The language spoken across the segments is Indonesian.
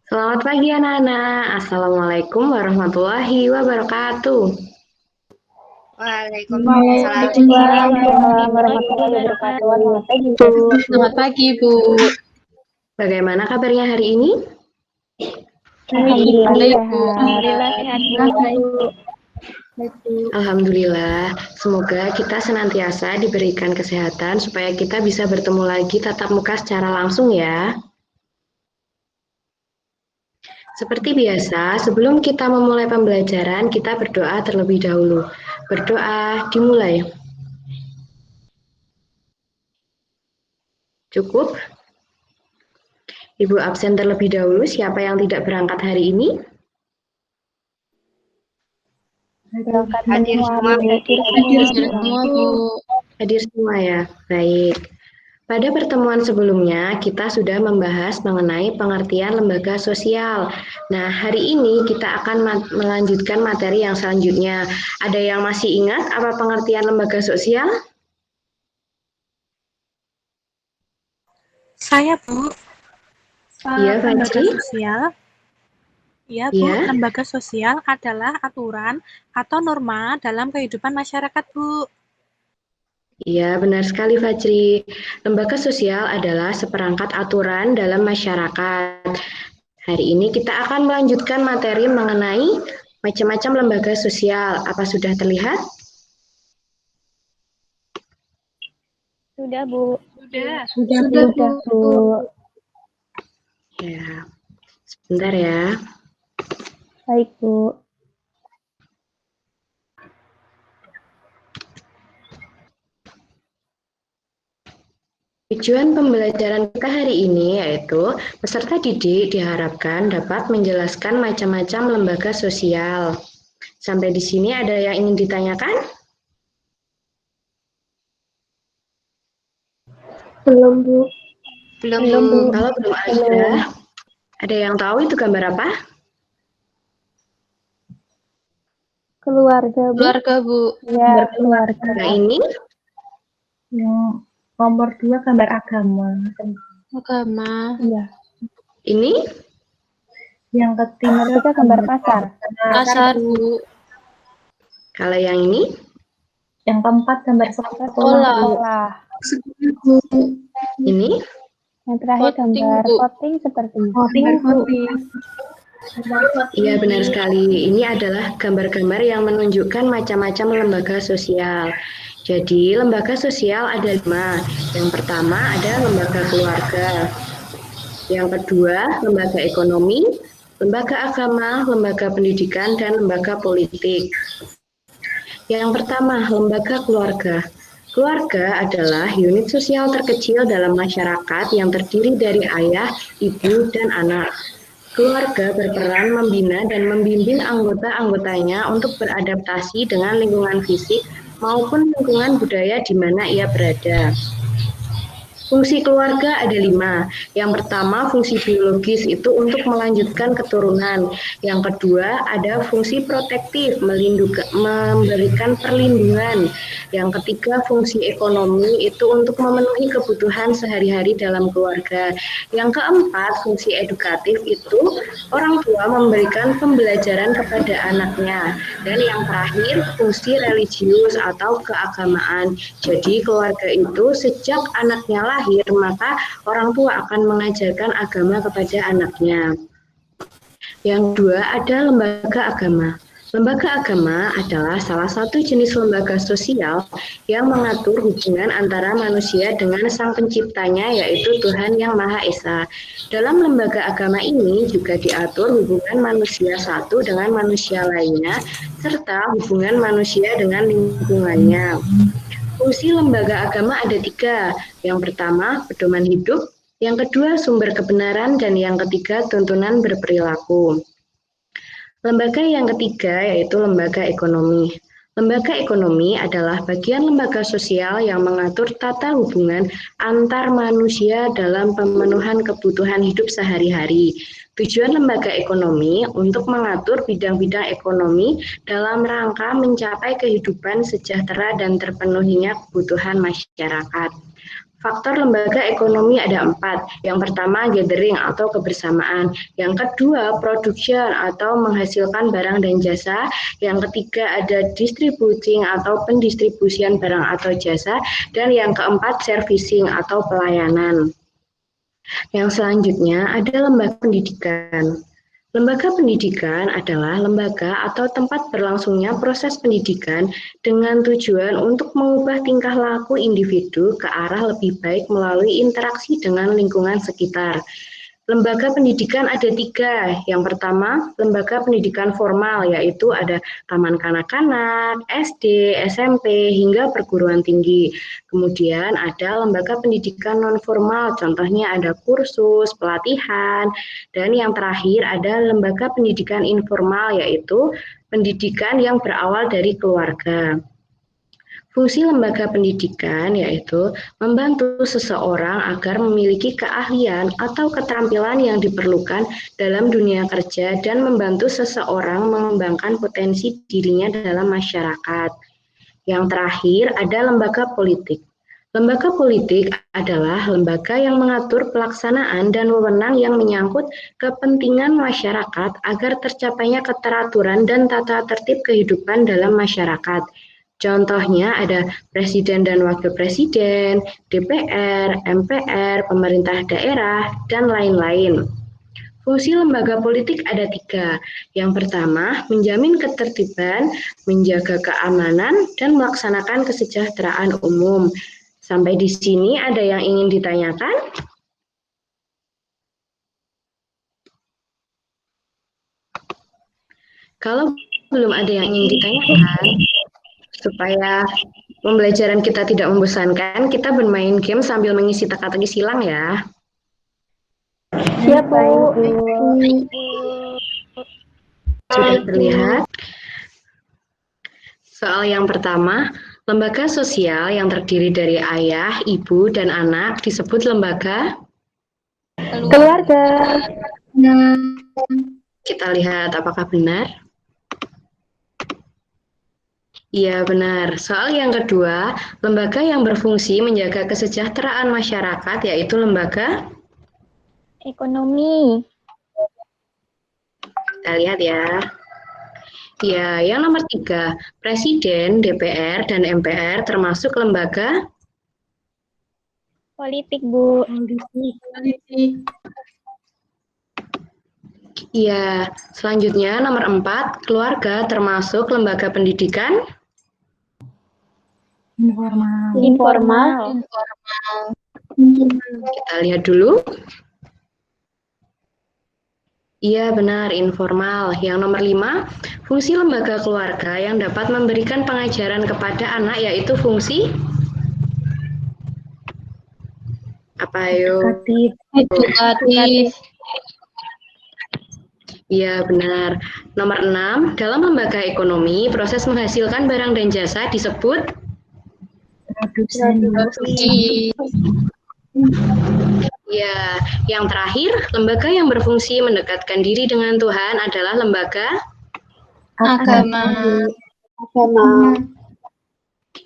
Selamat pagi anak-anak. Assalamualaikum warahmatullahi wabarakatuh. Waalaikumsalam. Waalaikumsalam warahmatullahi wabarakatuh. Selamat pagi, Bu. Selamat pagi, Bu. Bagaimana kabarnya hari ini? Alhamdulillah Baik, sehat. Bu. Alhamdulillah sehat, Bu. Baik, Bu. Alhamdulillah. Semoga kita senantiasa diberikan kesehatan supaya kita bisa bertemu lagi tatap muka secara langsung ya. Seperti biasa, sebelum kita memulai pembelajaran, kita berdoa terlebih dahulu. Berdoa dimulai. Cukup? Ibu absen terlebih dahulu. Siapa yang tidak berangkat hari ini? Berangkat Hadir semua, Bu. Hadir Semua, Bu. Hadir semua ya. Baik. Pada pertemuan sebelumnya, kita sudah membahas mengenai pengertian lembaga sosial. Nah, hari ini kita akan melanjutkan materi yang selanjutnya. Ada yang masih ingat apa pengertian lembaga sosial? Saya, Bu. Iya, Lembaga Fajri? sosial. Ya, Bu. Iya. Lembaga sosial adalah aturan atau norma dalam kehidupan masyarakat, Bu. Iya, benar sekali Fajri. Lembaga sosial adalah seperangkat aturan dalam masyarakat. Hari ini kita akan melanjutkan materi mengenai macam-macam lembaga sosial. Apa sudah terlihat? Sudah, Bu. Sudah, Bu. Ya, sebentar ya. Baik, Bu. Tujuan pembelajaran kita hari ini yaitu peserta didik diharapkan dapat menjelaskan macam-macam lembaga sosial. Sampai di sini ada yang ingin ditanyakan? Belum, Bu. Belum, Belum, Bu. Bu. Kalau belum ada yang tahu itu gambar apa? Keluarga, Bu. Keluarga, Bu. Ya, keluarga. Nah ini Yang nomor 2 gambar agama. Agama. Iya. ini Yang ketiga gambar pasar. Pasar, Bu. kalau yang ini Yang keempat gambar sekolah. ini Yang terakhir Voting, gambar Bu. voting seperti iya benar sekali. Ini adalah gambar-gambar yang menunjukkan macam-macam lembaga sosial. Jadi lembaga sosial ada 5. Yang pertama ada lembaga keluarga. Yang kedua lembaga ekonomi, lembaga agama, lembaga pendidikan, dan lembaga politik. Yang pertama lembaga keluarga. Keluarga adalah unit sosial terkecil dalam masyarakat yang terdiri dari ayah, ibu, dan anak. Keluarga berperan membina dan membimbing anggota-anggotanya untuk beradaptasi dengan lingkungan fisik maupun lingkungan budaya di mana ia berada. Fungsi keluarga ada 5. Yang pertama fungsi biologis itu untuk melanjutkan keturunan. Yang kedua ada fungsi protektif, memberikan perlindungan. Yang ketiga fungsi ekonomi itu untuk memenuhi kebutuhan sehari-hari dalam keluarga. Yang keempat fungsi edukatif itu orang tua memberikan pembelajaran kepada anaknya. Dan yang terakhir fungsi religius atau keagamaan. Jadi keluarga itu sejak anaknya lahir, maka orang tua akan mengajarkan agama kepada anaknya. Yang kedua ada lembaga agama. Lembaga agama adalah salah satu jenis lembaga sosial yang mengatur hubungan antara manusia dengan sang penciptanya, yaitu Tuhan Yang Maha Esa. Dalam lembaga agama ini juga diatur hubungan manusia satu dengan manusia lainnya, serta hubungan manusia dengan lingkungannya. Fungsi lembaga agama ada 3. Yang pertama, pedoman hidup. Yang kedua, sumber kebenaran. Dan yang ketiga, tuntunan berperilaku. Lembaga yang ketiga yaitu lembaga ekonomi. Lembaga ekonomi adalah bagian lembaga sosial yang mengatur tata hubungan antar manusia dalam pemenuhan kebutuhan hidup sehari-hari. Tujuan lembaga ekonomi untuk mengatur bidang-bidang ekonomi dalam rangka mencapai kehidupan sejahtera dan terpenuhinya kebutuhan masyarakat. Faktor lembaga ekonomi ada 4. Yang pertama, gathering atau kebersamaan. Yang kedua, production atau menghasilkan barang dan jasa. Yang ketiga, ada distributing atau pendistribusian barang atau jasa. Dan yang keempat, servicing atau pelayanan. Yang selanjutnya ada lembaga pendidikan. Lembaga pendidikan adalah lembaga atau tempat berlangsungnya proses pendidikan dengan tujuan untuk mengubah tingkah laku individu ke arah lebih baik melalui interaksi dengan lingkungan sekitar. Lembaga pendidikan ada 3. Yang pertama, lembaga pendidikan formal, yaitu ada taman kanak-kanak, SD, SMP, hingga perguruan tinggi. Kemudian ada lembaga pendidikan non-formal, contohnya ada kursus, pelatihan, dan yang terakhir ada lembaga pendidikan informal, yaitu pendidikan yang berawal dari keluarga. Fungsi lembaga pendidikan yaitu membantu seseorang agar memiliki keahlian atau keterampilan yang diperlukan dalam dunia kerja dan membantu seseorang mengembangkan potensi dirinya dalam masyarakat. Yang terakhir ada lembaga politik. Lembaga politik adalah lembaga yang mengatur pelaksanaan dan wewenang yang menyangkut kepentingan masyarakat agar tercapainya keteraturan dan tata tertib kehidupan dalam masyarakat. Contohnya ada presiden dan wakil presiden, DPR, MPR, pemerintah daerah, dan lain-lain. Fungsi lembaga politik ada 3. Yang pertama, menjamin ketertiban, menjaga keamanan, dan melaksanakan kesejahteraan umum. Sampai di sini ada yang ingin ditanyakan? Kalau belum ada yang ingin ditanyakan, supaya pembelajaran kita tidak membosankan, kita bermain game sambil mengisi teka-teki silang ya. Siap, Bu. Sudah terlihat? Soal yang pertama, lembaga sosial yang terdiri dari ayah, ibu, dan anak disebut lembaga Keluarga. Kita lihat apakah benar. Iya, benar. Soal yang kedua, lembaga yang berfungsi menjaga kesejahteraan masyarakat yaitu lembaga Ekonomi. Kita lihat ya. Ya, yang nomor 3, Presiden, DPR, dan MPR termasuk lembaga Politik, Bu. Iya, selanjutnya nomor 4, keluarga termasuk lembaga pendidikan Informal. Kita lihat dulu. Iya, benar, informal. Yang nomor 5, fungsi lembaga keluarga yang dapat memberikan pengajaran kepada anak yaitu fungsi apa ayo? Edukatif. Iya, benar. Nomor 6, dalam lembaga ekonomi, proses menghasilkan barang dan jasa disebut Produksi. ya. Yang terakhir, lembaga yang berfungsi mendekatkan diri dengan Tuhan adalah lembaga Agama.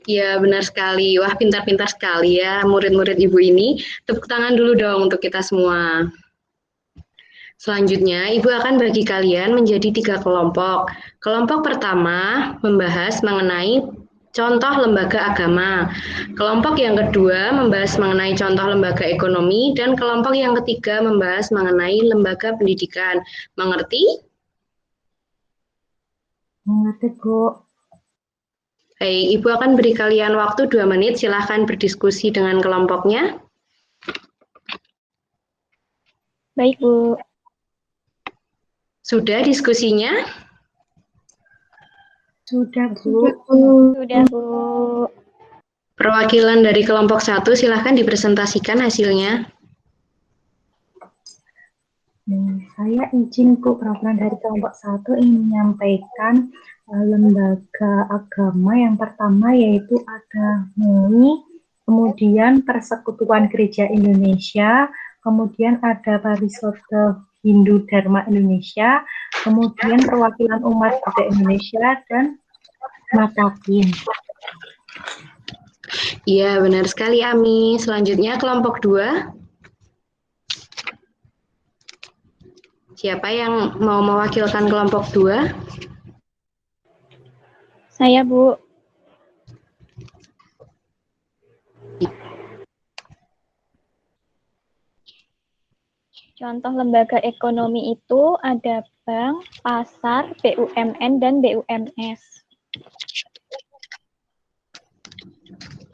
Ya, benar sekali. Wah, pintar-pintar sekali ya murid-murid Ibu ini. Tepuk tangan dulu dong untuk kita semua. Selanjutnya, Ibu akan bagi kalian menjadi 3 kelompok. Kelompok pertama membahas mengenai contoh lembaga agama. Kelompok yang kedua membahas mengenai contoh lembaga ekonomi. Dan kelompok yang ketiga membahas mengenai lembaga pendidikan. Mengerti? Mengerti, Bu. Baik, Ibu akan beri kalian waktu 2 menit. Silahkan berdiskusi dengan kelompoknya. Baik, Bu. Sudah diskusinya? Sudah, Bu. Sudah, Bu. Perwakilan dari kelompok 1 silahkan dipresentasikan hasilnya. Saya izin, Bu, perwakilan dari kelompok 1 ingin menyampaikan lembaga agama yang pertama yaitu ada MUI, kemudian Persekutuan Gereja Indonesia, kemudian ada Parisode Hindu Dharma Indonesia, kemudian Perwakilan Umat Buddha Indonesia, dan Matakin. Iya, benar sekali Ami. Selanjutnya kelompok 2. Siapa yang mau mewakilkan kelompok 2? Saya, Bu. Contoh lembaga ekonomi itu ada bank, pasar, BUMN, dan BUMS.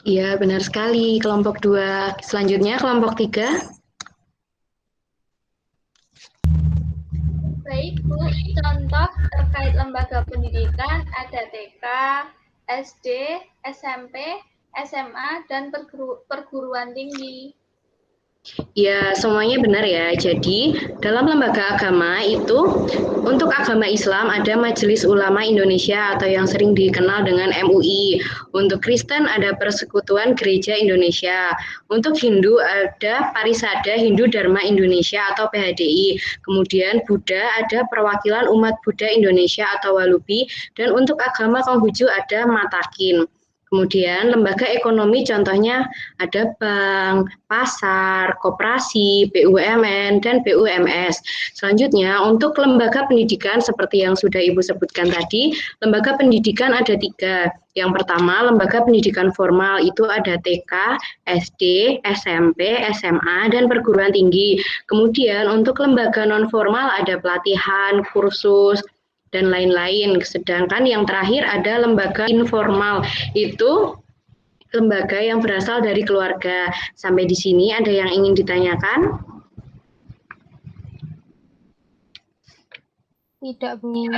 Iya, benar sekali kelompok 2. Selanjutnya kelompok 3. Baik, Bu. Contoh terkait lembaga pendidikan ada TK, SD, SMP, SMA, dan perguruan tinggi. Ya, semuanya benar ya. Jadi, dalam lembaga agama itu, untuk agama Islam ada Majelis Ulama Indonesia atau yang sering dikenal dengan MUI. Untuk Kristen ada Persekutuan Gereja Indonesia. Untuk Hindu ada Parisada Hindu Dharma Indonesia atau PHDI. Kemudian Buddha ada Perwakilan Umat Buddha Indonesia atau Walubi. Dan untuk agama Konghucu ada Matakin. Kemudian lembaga ekonomi contohnya ada bank, pasar, koperasi, BUMN, dan BUMS. Selanjutnya untuk lembaga pendidikan seperti yang sudah Ibu sebutkan tadi, lembaga pendidikan ada 3. Yang pertama lembaga pendidikan formal itu ada TK, SD, SMP, SMA, dan perguruan tinggi. Kemudian untuk lembaga non formal ada pelatihan, kursus, dan lain-lain. Sedangkan yang terakhir ada lembaga informal, itu lembaga yang berasal dari keluarga. Sampai di sini ada yang ingin ditanyakan? Tidak, Bu.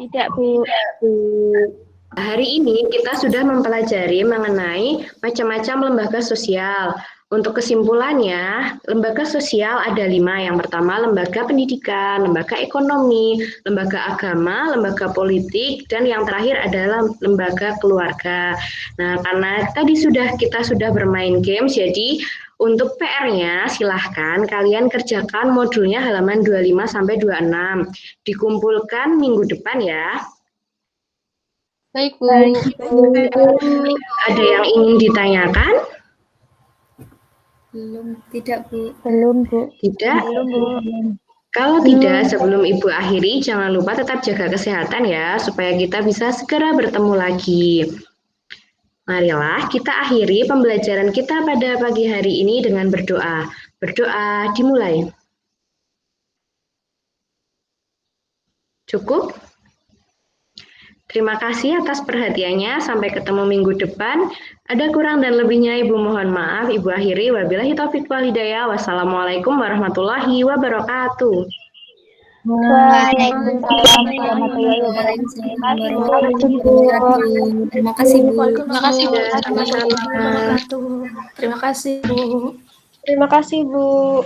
Tidak, Bu. Hari ini kita sudah mempelajari mengenai macam-macam lembaga sosial. Untuk kesimpulannya, lembaga sosial ada 5. Yang pertama, lembaga pendidikan, lembaga ekonomi, lembaga agama, lembaga politik, dan yang terakhir adalah lembaga keluarga. Nah, karena tadi kita sudah bermain games, jadi untuk PR-nya silahkan kalian kerjakan modulnya halaman 25-26. Dikumpulkan minggu depan ya. Baik, Bu. Ada yang ingin ditanyakan? Tidak, Bu. Belum, Bu. Tidak? Belum, Bu. Kalau tidak, sebelum Ibu akhiri, jangan lupa tetap jaga kesehatan ya, supaya kita bisa segera bertemu lagi. Marilah kita akhiri pembelajaran kita pada pagi hari ini dengan berdoa. Berdoa dimulai. Cukup? Terima kasih atas perhatiannya. Sampai ketemu minggu depan. Ada kurang dan lebihnya Ibu mohon maaf. Ibu akhiri. Wabillahi taufiq wal hidayah. Wassalamualaikum warahmatullahi wabarakatuh. Waalaikumsalam warahmatullahi wabarakatuh. Terima kasih, Bu. Terima kasih, Bu. Sama-sama. Terima kasih, Bu. Terima kasih, Bu.